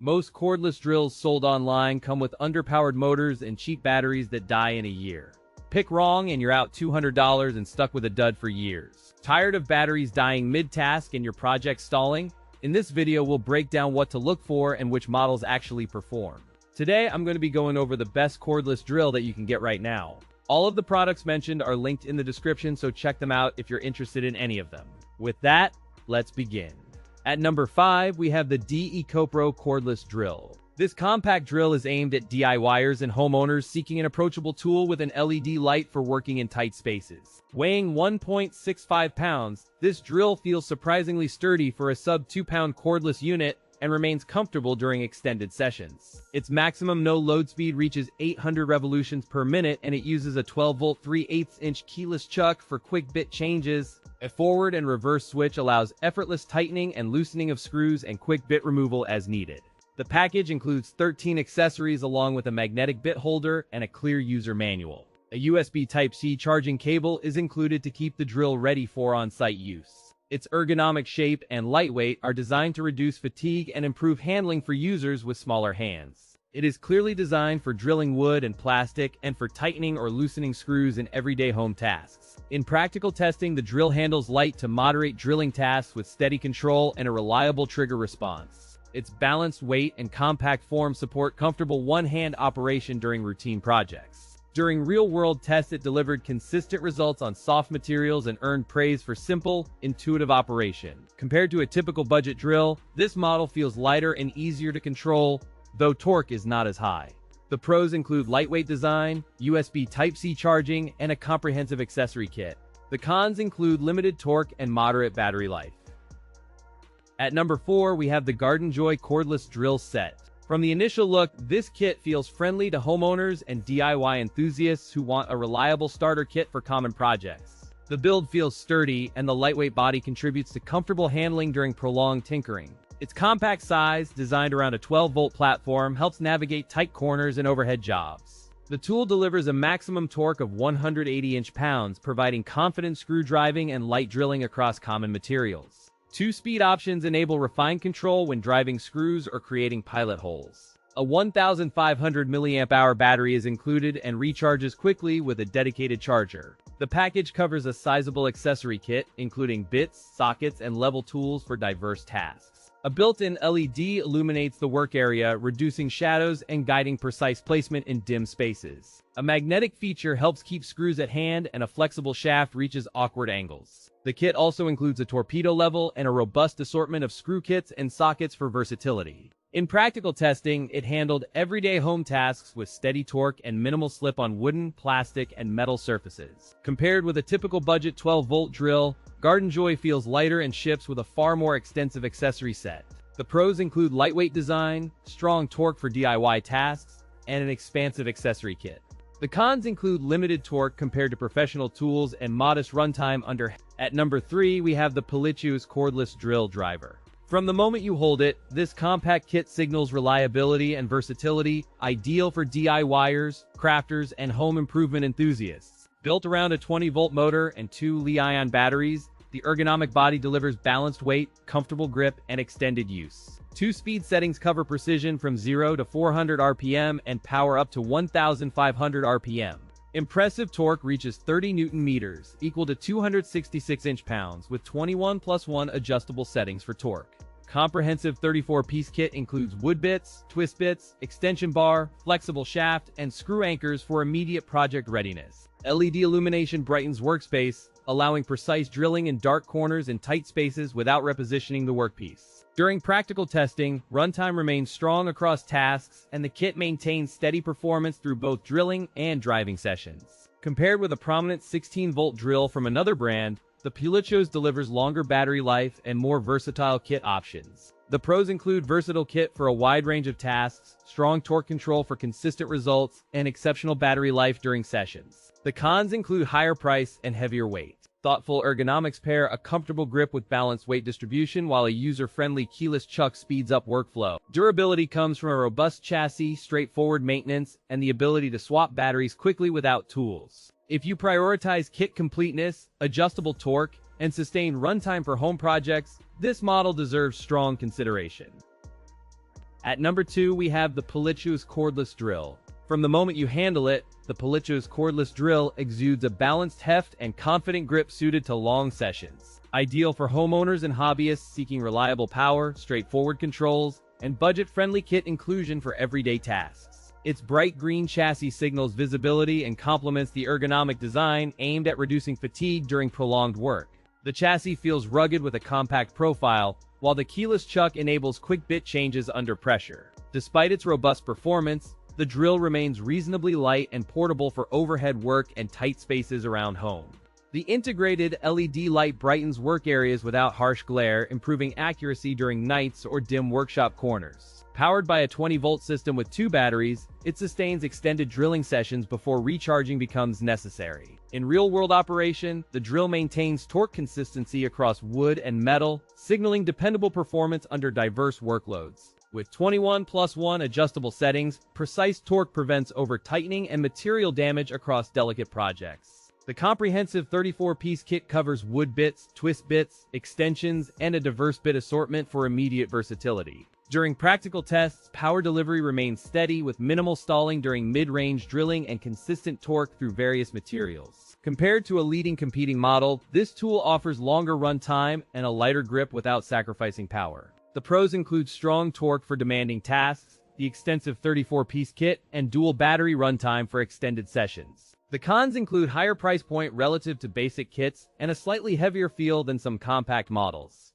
Most cordless drills sold online come with underpowered motors and cheap batteries that die in a year. Pick wrong and you're out $200 and stuck with a dud for years. Tired of batteries dying mid-task and your project stalling? In this video, we'll break down what to look for and which models actually perform. Today, I'm going to be going over the best cordless drill that you can get right now. All of the products mentioned are linked in the description, so check them out if you're interested in any of them. With that, let's begin. At number 5, we have the DEKOPRO cordless drill. This compact drill is aimed at DIYers and homeowners seeking an approachable tool with an LED light for working in tight spaces. Weighing 1.65 pounds, this drill feels surprisingly sturdy for a sub-2-pound cordless unit and remains comfortable during extended sessions. Its maximum no-load speed reaches 800 revolutions per minute, and it uses a 12-volt 3/8-inch keyless chuck for quick bit changes. A forward and reverse switch allows effortless tightening and loosening of screws and quick bit removal as needed. The package includes 13 accessories along with a magnetic bit holder and a clear user manual. A USB Type-C charging cable is included to keep the drill ready for on-site use. Its ergonomic shape and lightweight are designed to reduce fatigue and improve handling for users with smaller hands. It is clearly designed for drilling wood and plastic and for tightening or loosening screws in everyday home tasks. In practical testing, the drill handles light to moderate drilling tasks with steady control and a reliable trigger response. Its balanced weight and compact form support comfortable one-hand operation during routine projects. During real-world tests, it delivered consistent results on soft materials and earned praise for simple, intuitive operation. Compared to a typical budget drill, this model feels lighter and easier to control, though torque is not as high. The pros include lightweight design, USB Type-C charging, and a comprehensive accessory kit. The cons include limited torque and moderate battery life. At number 4, we have the GardenJoy cordless drill set. From the initial look, this kit feels friendly to homeowners and DIY enthusiasts who want a reliable starter kit for common projects. The build feels sturdy, and the lightweight body contributes to comfortable handling during prolonged tinkering. Its compact size, designed around a 12-volt platform, helps navigate tight corners and overhead jobs. The tool delivers a maximum torque of 180 inch-pounds, providing confident screw driving and light drilling across common materials. 2 speed options enable refined control when driving screws or creating pilot holes. A 1,500 mAh battery is included and recharges quickly with a dedicated charger. The package covers a sizable accessory kit, including bits, sockets, and level tools for diverse tasks. A built-in LED illuminates the work area, reducing shadows and guiding precise placement in dim spaces. A magnetic feature helps keep screws at hand, and a flexible shaft reaches awkward angles. The kit also includes a torpedo level and a robust assortment of screw kits and sockets for versatility. In practical testing, it handled everyday home tasks with steady torque and minimal slip on wooden, plastic, and metal surfaces. Compared with a typical budget 12-volt drill, GardenJoy feels lighter and ships with a far more extensive accessory set. The pros include lightweight design, strong torque for DIY tasks, and an expansive accessory kit. The cons include limited torque compared to professional tools and modest runtime under. At number 3, we have the PULITUO'S cordless drill driver. From the moment you hold it, this compact kit signals reliability and versatility, ideal for DIYers, crafters, and home improvement enthusiasts. Built around a 20-volt motor and 2 Li-ion batteries, the ergonomic body delivers balanced weight, comfortable grip, and extended use. 2 speed settings cover precision from 0 to 400 RPM and power up to 1,500 RPM. Impressive torque reaches 30 Newton-meters, equal to 266 inch-pounds, with 21+1 adjustable settings for torque. Comprehensive 34-piece kit includes wood bits, twist bits, extension bar, flexible shaft, and screw anchors for immediate project readiness. LED illumination brightens workspace, allowing precise drilling in dark corners and tight spaces without repositioning the workpiece. During practical testing, runtime remains strong across tasks, and the kit maintains steady performance through both drilling and driving sessions. Compared with a prominent 16-volt drill from another brand, the PULITUO'S delivers longer battery life and more versatile kit options. The pros include versatile kit for a wide range of tasks, strong torque control for consistent results, and exceptional battery life during sessions. The cons include higher price and heavier weight. Thoughtful ergonomics pair a comfortable grip with balanced weight distribution, while a user-friendly keyless chuck speeds up workflow. Durability comes from a robust chassis, straightforward maintenance, and the ability to swap batteries quickly without tools. If you prioritize kit completeness, adjustable torque, and sustained runtime for home projects, this model deserves strong consideration. At number 2, we have the PULITUO'S cordless drill. From the moment you handle it, the PULITUO'S cordless drill exudes a balanced heft and confident grip suited to long sessions. Ideal for homeowners and hobbyists seeking reliable power, straightforward controls, and budget-friendly kit inclusion for everyday tasks. Its bright green chassis signals visibility and complements the ergonomic design aimed at reducing fatigue during prolonged work. The chassis feels rugged with a compact profile, while the keyless chuck enables quick bit changes under pressure. Despite its robust performance, the drill remains reasonably light and portable for overhead work and tight spaces around home. The integrated LED light brightens work areas without harsh glare, improving accuracy during nights or dim workshop corners. Powered by a 20-volt system with 2 batteries, it sustains extended drilling sessions before recharging becomes necessary. In real-world operation, the drill maintains torque consistency across wood and metal, signaling dependable performance under diverse workloads. With 21+1 adjustable settings, precise torque prevents over-tightening and material damage across delicate projects. The comprehensive 34-piece kit covers wood bits, twist bits, extensions, and a diverse bit assortment for immediate versatility. During practical tests, power delivery remains steady with minimal stalling during mid-range drilling and consistent torque through various materials. Compared to a leading competing model, this tool offers longer run time and a lighter grip without sacrificing power. The pros include strong torque for demanding tasks, the extensive 34-piece kit, and dual battery runtime for extended sessions. The cons include higher price point relative to basic kits and a slightly heavier feel than some compact models.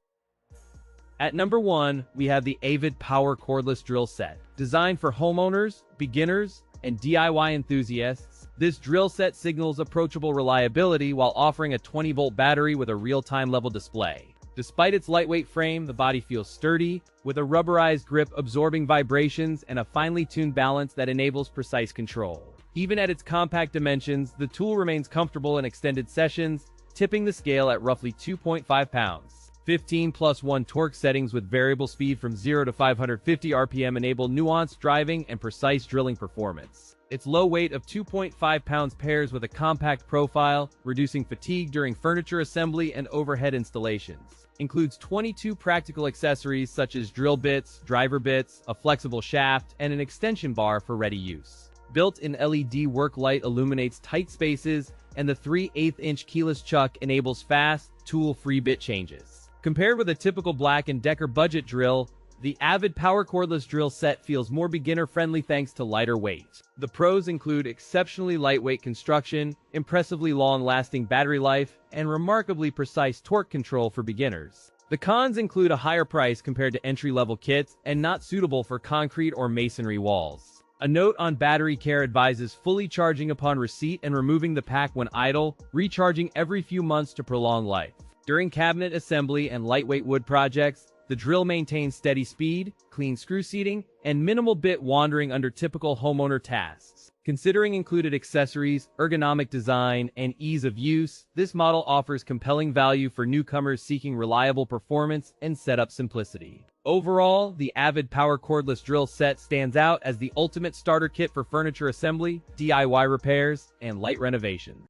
At number 1, we have the AVID POWER cordless drill set. Designed for homeowners, beginners, and DIY enthusiasts, this drill set signals approachable reliability while offering a 20-volt battery with a real-time level display. Despite its lightweight frame, the body feels sturdy, with a rubberized grip absorbing vibrations and a finely tuned balance that enables precise control. Even at its compact dimensions, the tool remains comfortable in extended sessions, tipping the scale at roughly 2.5 pounds. 15+1 torque settings with variable speed from 0 to 550 RPM enable nuanced driving and precise drilling performance. Its low weight of 2.5 pounds pairs with a compact profile, reducing fatigue during furniture assembly and overhead installations. Includes 22 practical accessories such as drill bits, driver bits, a flexible shaft, and an extension bar for ready use. Built-in LED work light illuminates tight spaces, and the 3/8-inch keyless chuck enables fast, tool-free bit changes. Compared with a typical Black & Decker budget drill, the AVID POWER cordless drill set feels more beginner-friendly thanks to lighter weight. The pros include exceptionally lightweight construction, impressively long-lasting battery life, and remarkably precise torque control for beginners. The cons include a higher price compared to entry-level kits and not suitable for concrete or masonry walls. A note on battery care advises fully charging upon receipt and removing the pack when idle, recharging every few months to prolong life. During cabinet assembly and lightweight wood projects, the drill maintains steady speed, clean screw seating, and minimal bit wandering under typical homeowner tasks. Considering included accessories, ergonomic design, and ease of use, this model offers compelling value for newcomers seeking reliable performance and setup simplicity. Overall, the AVID POWER cordless drill set stands out as the ultimate starter kit for furniture assembly, DIY repairs, and light renovation.